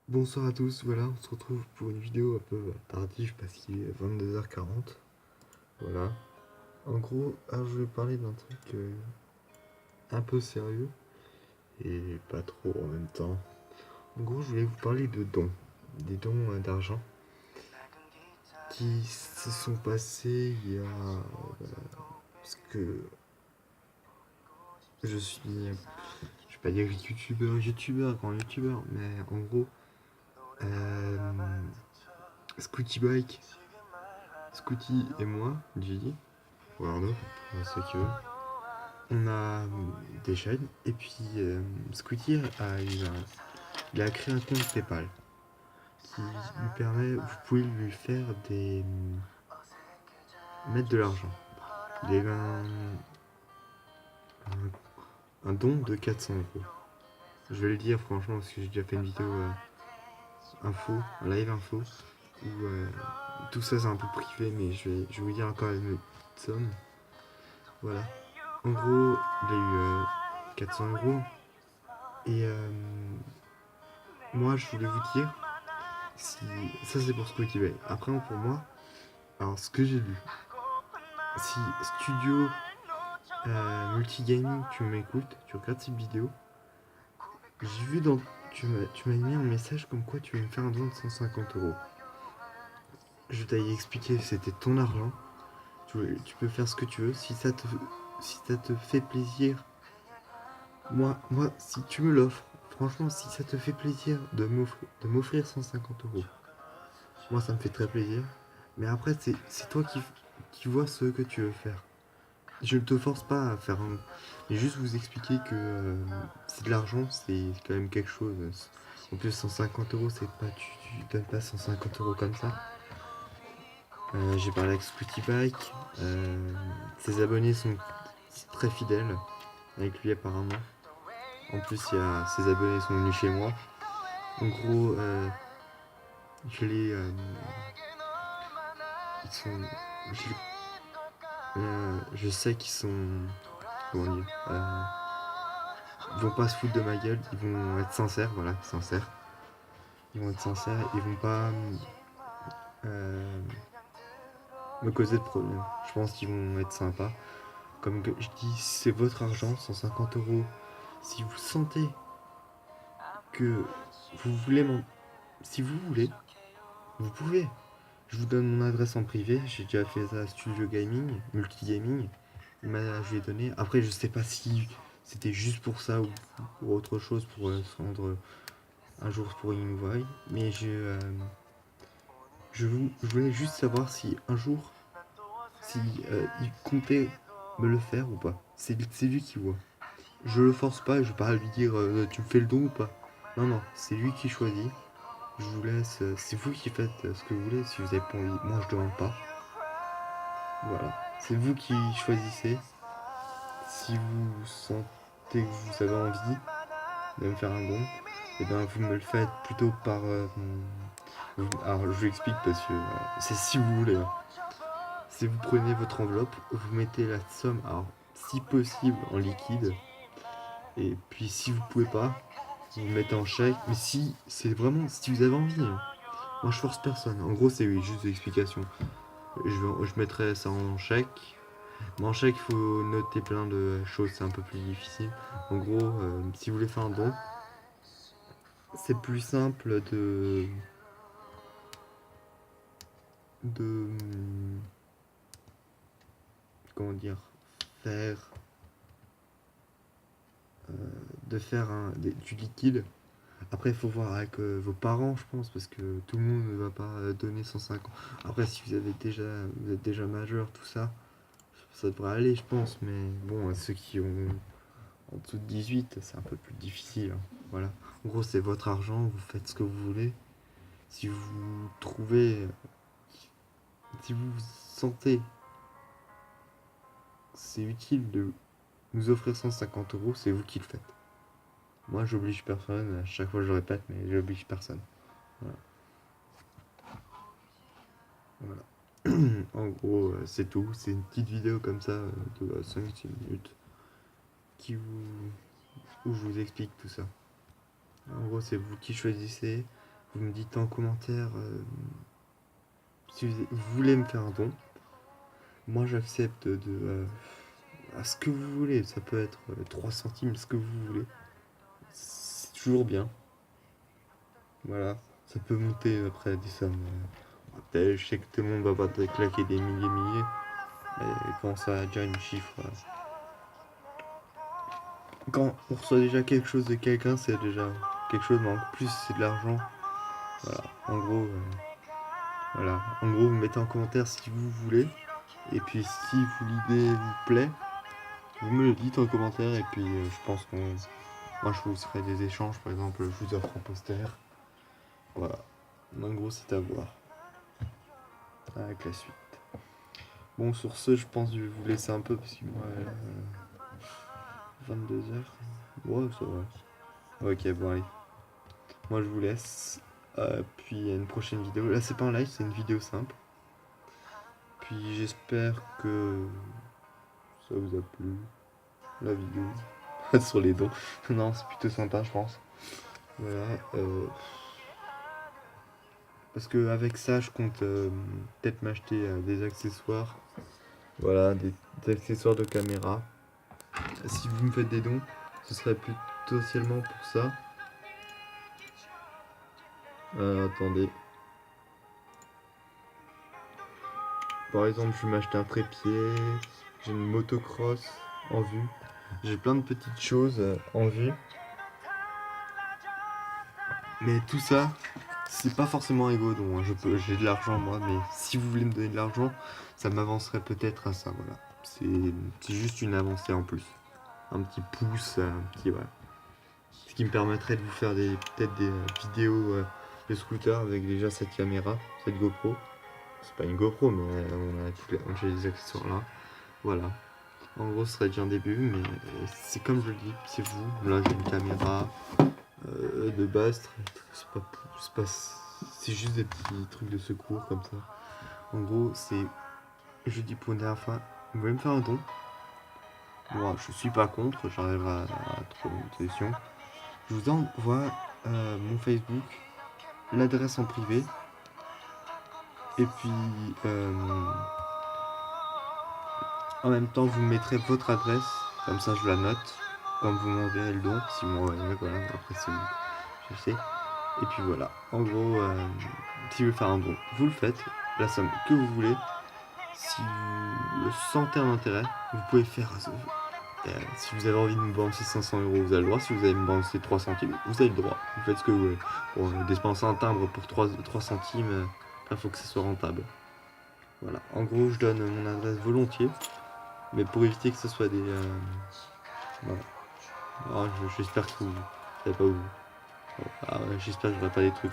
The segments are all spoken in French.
Bonsoir à tous, voilà, on se retrouve pour une vidéo un peu tardive parce qu'il est 22h40. Voilà. En gros, alors je vais parler d'un truc un peu sérieux et pas trop en même temps. En gros, je voulais vous parler de dons, des dons d'argent qui se sont passés il y a. Parce que je suis. Je vais pas dire grand youtubeur, mais en gros, euh, Scooty Bike, Scooty et moi, Gigi, ou Arnaud, pour ceux qui veulent. On a des chaînes et puis Scooty il a créé un compte PayPal qui lui permet, vous pouvez lui faire mettre de l'argent. Il a eu un don de 400 euros. Je vais le dire franchement parce que j'ai déjà fait une vidéo info, un live info où tout ça c'est un peu privé mais je vais vous dire encore une somme. Voilà. En gros, il a eu 400 euros et moi je voulais vous dire si ça c'est pour Spotify. Après pour moi, alors ce que j'ai lu, si Studio Multigaming tu m'écoutes, tu regardes cette vidéo, j'ai vu dans tu m'as mis un message comme quoi tu veux me faire un don de 150 euros. Je t'ai expliqué c'était ton argent, tu peux faire ce que tu veux, si ça te fait plaisir. Moi si tu me l'offres, franchement si ça te fait plaisir de m'offrir 150 euros, moi ça me fait très plaisir. Mais après c'est toi qui vois ce que tu veux faire. Je ne te force pas à faire un. Mais juste vous expliquer que c'est de l'argent, c'est quand même quelque chose. En plus, 150 euros, c'est pas. Tu donnes pas 150 euros comme ça. J'ai parlé avec Scooty Bike. Ses abonnés sont très fidèles avec lui, apparemment. En plus, ses abonnés sont venus chez moi. En gros, je les. Ils sont. Je sais qu'ils sont. Comment dire Ils vont pas se foutre de ma gueule, ils vont être sincères, voilà, sincères. Ils vont être sincères, ils vont pas euh, me causer de problème. Je pense qu'ils vont être sympas. Comme je dis, c'est votre argent, 150 euros. Si vous sentez que vous voulez si vous voulez, vous pouvez. Je vous donne mon adresse en privé, j'ai déjà fait ça à Studio Gaming, Multigaming. Je lui ai donné. Après, je sais pas si c'était juste pour ça ou pour autre chose, pour se rendre un jour pour une voie. Mais je voulais juste savoir si un jour, si il comptait me le faire ou pas. C'est lui qui voit. Je le force pas, je vais pas lui dire tu me fais le don ou pas. Non, non, c'est lui qui choisit. Je vous laisse, c'est vous qui faites ce que vous voulez. Si vous avez pas envie, moi je demande pas. Voilà, c'est vous qui choisissez. Si vous sentez que vous avez envie de me faire un don, et bien vous me le faites plutôt par. Alors je vous explique parce que c'est si vous voulez, hein. Si vous prenez votre enveloppe, vous mettez la somme, alors si possible en liquide, et puis si vous pouvez pas, vous mettez en chèque. Mais si c'est vraiment, si vous avez envie, hein. Moi je force personne. En gros c'est oui, juste des explications. Je mettrai ça en chèque. Mais en chèque il faut noter plein de choses, c'est un peu plus difficile. En gros, si vous voulez faire un don, c'est plus simple de comment dire, faire de faire du liquide. Après, il faut voir avec vos parents, je pense, parce que tout le monde ne va pas donner 150. Après, si vous êtes déjà majeur, tout ça, ça devrait aller, je pense. Mais bon, à ceux qui ont en dessous de 18, c'est un peu plus difficile, hein. Voilà. En gros, c'est votre argent, vous faites ce que vous voulez. Si vous trouvez, si vous sentez c'est utile de nous offrir 150 euros, c'est vous qui le faites. Moi, j'oblige personne. À chaque fois, je le répète, mais j'oblige personne. Voilà. Voilà. En gros, c'est tout. C'est une petite vidéo comme ça de 5-6 minutes qui vous, où je vous explique tout ça. En gros, c'est vous qui choisissez. Vous me dites en commentaire si vous voulez me faire un don. Moi j'accepte à ce que vous voulez. Ça peut être 3 centimes, ce que vous voulez. C'est toujours bien. Voilà. Ça peut monter après des sommes. Je sais que tout le monde va pas te claquer des milliers. Mais quand ça a déjà une chiffre. Quand on reçoit déjà quelque chose de quelqu'un, c'est déjà quelque chose, mais en plus c'est de l'argent. Voilà. En gros, vous mettez en commentaire si vous voulez. Et puis si l'idée vous plaît, vous me le dites en commentaire. Et puis je pense qu'on. Moi je vous ferai des échanges, par exemple, je vous offre un poster. Voilà. En gros, c'est à voir. Avec la suite. Bon, sur ce, je pense que je vais vous laisser un peu parce que moi, 22h. Ouais, ça va. Ok, bon, allez. Moi, je vous laisse. Puis, à une prochaine vidéo. Là, c'est pas un live, c'est une vidéo simple. Puis, j'espère que ça vous a plu. La vidéo. Sur les dons. Non, c'est plutôt sympa, je pense. Voilà. Parce que avec ça, je compte peut-être m'acheter des accessoires. Voilà, des accessoires de caméra. Si vous me faites des dons, ce serait potentiellement pour ça. Attendez. Par exemple, je vais m'acheter un trépied. J'ai une motocross en vue. J'ai plein de petites choses en vue. Mais tout ça, c'est pas forcément égaux. Donc j'ai de l'argent moi, mais si vous voulez me donner de l'argent, ça m'avancerait peut-être à ça. Voilà. C'est juste une avancée en plus. Un petit pouce, un petit voilà. Ce qui me permettrait de vous faire peut-être des vidéos de scooter avec déjà cette caméra, cette GoPro. C'est pas une GoPro, mais j'ai des accessoires là. Voilà. En gros, ce serait déjà un début, mais c'est comme je le dis, c'est vous. Là, j'ai une caméra de base. C'est juste des petits trucs de secours comme ça. En gros, je dis pour une dernière fois, vous voulez me faire un don? Moi, je suis pas contre, j'arriverai à trouver une solution. Je vous envoie mon Facebook, l'adresse en privé, et puis en même temps vous mettrez votre adresse, comme ça je la note, quand vous m'enverrez le don, si vous m'envoyez, voilà, après c'est vous, je sais. Et puis voilà, en gros, si vous voulez faire un don, vous le faites, la somme que vous voulez. Si vous le sentez un intérêt, vous pouvez faire. Si vous avez envie de me balancer 500 euros, vous avez le droit. Si vous avez me balancer 3 centimes, vous avez le droit. Vous faites ce que vous voulez. Bon, dépenser un timbre pour 3 centimes, il faut que ça soit rentable. Voilà. En gros, je donne mon adresse volontiers, mais pour éviter que ce soit des. Voilà. Alors, j'espère que vous savez pas où. J'espère que je n'aurai pas des trucs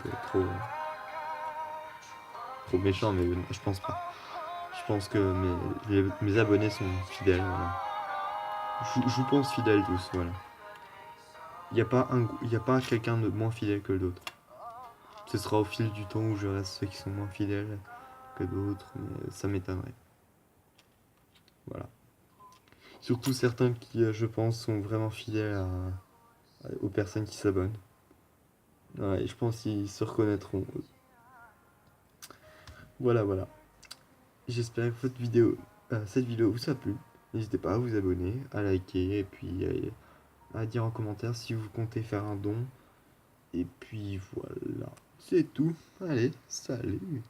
trop méchants, mais je pense pas. Je pense que mes abonnés sont fidèles. Voilà. Je vous pense fidèles tous, voilà. Il n'y a pas quelqu'un de moins fidèle que d'autres. Ce sera au fil du temps où je reste ceux qui sont moins fidèles que d'autres, mais ça m'étonnerait. Voilà. Surtout certains qui, je pense, sont vraiment fidèles aux personnes qui s'abonnent. Ouais, je pense qu'ils se reconnaîtront. Voilà, voilà. J'espère que cette vidéo vous a plu. N'hésitez pas à vous abonner, à liker et puis à dire en commentaire si vous comptez faire un don. Et puis voilà, c'est tout. Allez, salut.